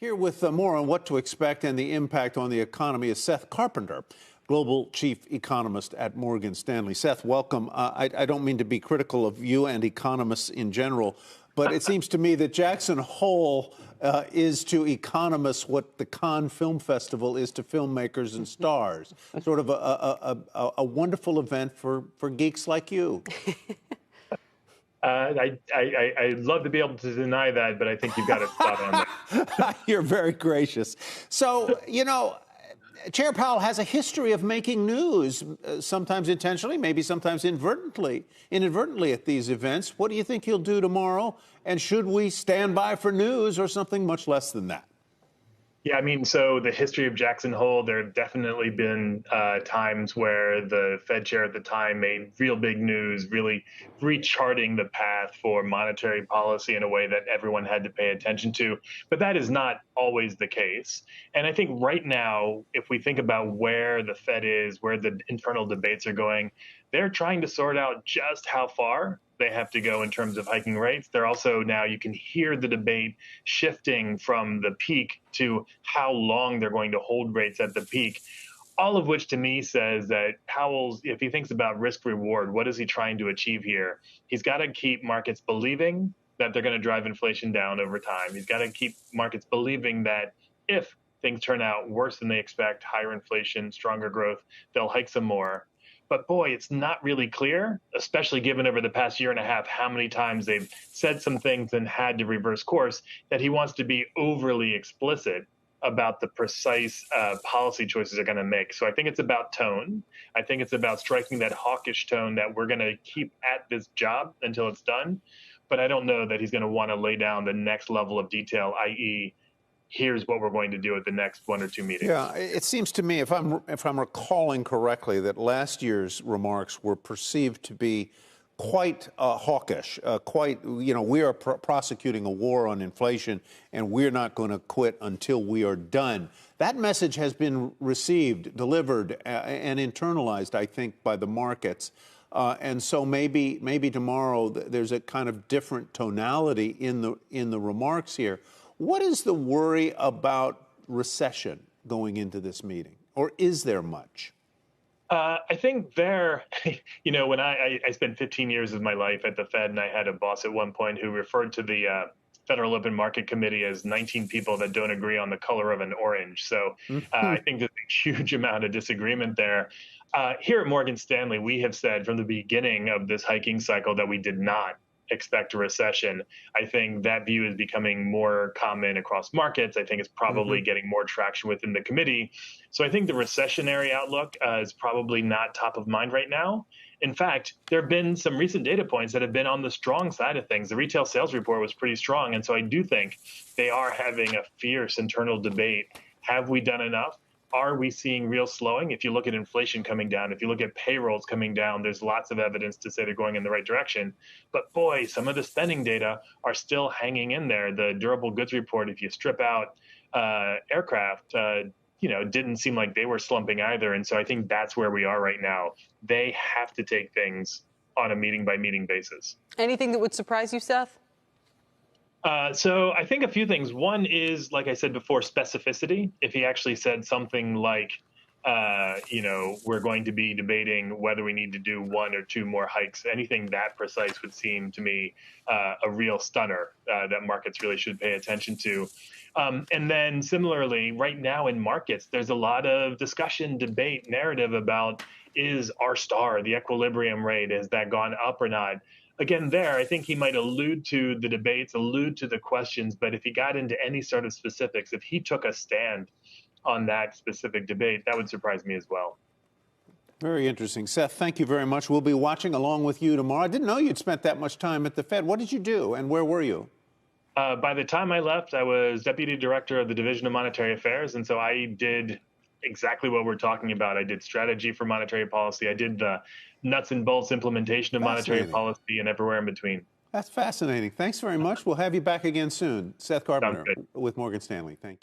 Here with more on what to expect and the impact on the economy is Seth Carpenter, Global Chief Economist at Morgan Stanley. Seth, welcome. I don't mean to be critical of you and economists in general, but it seems to me that Jackson Hole is to economists what the Cannes Film Festival is to filmmakers and stars. Sort of a wonderful event for geeks like you. I'd love to be able to deny that, but I think you've got it spot on there. You're very gracious. So, you know, Chair Powell has a history of making news, sometimes intentionally, maybe sometimes inadvertently at these events. What do you think he'll do tomorrow? And should we stand by for news or something much less than that? Yeah, I mean, so the history of Jackson Hole, there have definitely been times where the Fed chair at the time made real big news, really recharting the path for monetary policy in a way that everyone had to pay attention to. But that is not always the case. And I think right now, if we think about where the Fed is, where the internal debates are going, they're trying to sort out just how far they have to go in terms of hiking rates. They're also now, you can hear the debate shifting from the peak to how long they're going to hold rates at the peak. All of which to me says that Powell's, if he thinks about risk reward, what is he trying to achieve here? He's got to keep markets believing that they're going to drive inflation down over time. He's got to keep markets believing that if things turn out worse than they expect, higher inflation, stronger growth, they'll hike some more. But boy, it's not really clear, especially given over the past year and a half how many times they've said some things and had to reverse course, that he wants to be overly explicit about the precise policy choices they're going to make. So I think it's about tone. I think it's about striking that hawkish tone that we're going to keep at this job until it's done. But I don't know that he's going to want to lay down the next level of detail, i.e., here's what we're going to do at the next one or two meetings. Yeah, it seems to me, if I'm recalling correctly, that last year's remarks were perceived to be quite hawkish, we are prosecuting a war on inflation, and we're not going to quit until we are done. That message has been received, delivered, and internalized, I think, by the markets. And so maybe tomorrow there's a kind of different tonality in the remarks here. What is the worry about recession going into this meeting, or is there much? I think when I spent 15 years of my life at the Fed, and I had a boss at one point who referred to the Federal Open Market Committee as 19 people that don't agree on the color of an orange. So I think there's a huge amount of disagreement there. Here at Morgan Stanley, we have said from the beginning of this hiking cycle that we did not expect a recession. I think that view is becoming more common across markets. I think it's probably getting more traction within the committee. So I think the recessionary outlook is probably not top of mind right now. In fact, there have been some recent data points that have been on the strong side of things. The retail sales report was pretty strong. And so I do think they are having a fierce internal debate. Have we done enough? Are we seeing real slowing? If you look at inflation coming down, if you look at payrolls coming down, there's lots of evidence to say they're going in the right direction. But boy, some of the spending data are still hanging in there. The durable goods report, if you strip out aircraft, didn't seem like they were slumping either. And so I think that's where we are right now. They have to take things on a meeting by meeting basis. Anything that would surprise you, Seth? So I think a few things. One is, like I said before, specificity. If he actually said something like, we're going to be debating whether we need to do one or two more hikes, anything that precise would seem to me a real stunner that markets really should pay attention to. And then similarly, right now in markets, there's a lot of discussion, debate, narrative about is R star, the equilibrium rate, has that gone up or not? Again, I think he might allude to the debates, allude to the questions, but if he got into any sort of specifics, if he took a stand on that specific debate, that would surprise me as well. Very interesting. Seth, thank you very much. We'll be watching along with you tomorrow. I didn't know you'd spent that much time at the Fed. What did you do, and where were you? By the time I left, I was Deputy Director of the Division of Monetary Affairs, and so I did exactly what we're talking about. I did strategy for monetary policy. I did the nuts and bolts implementation of monetary policy and everywhere in between. That's fascinating. Thanks very much. We'll have you back again soon. Seth Carpenter with Morgan Stanley. Thank you.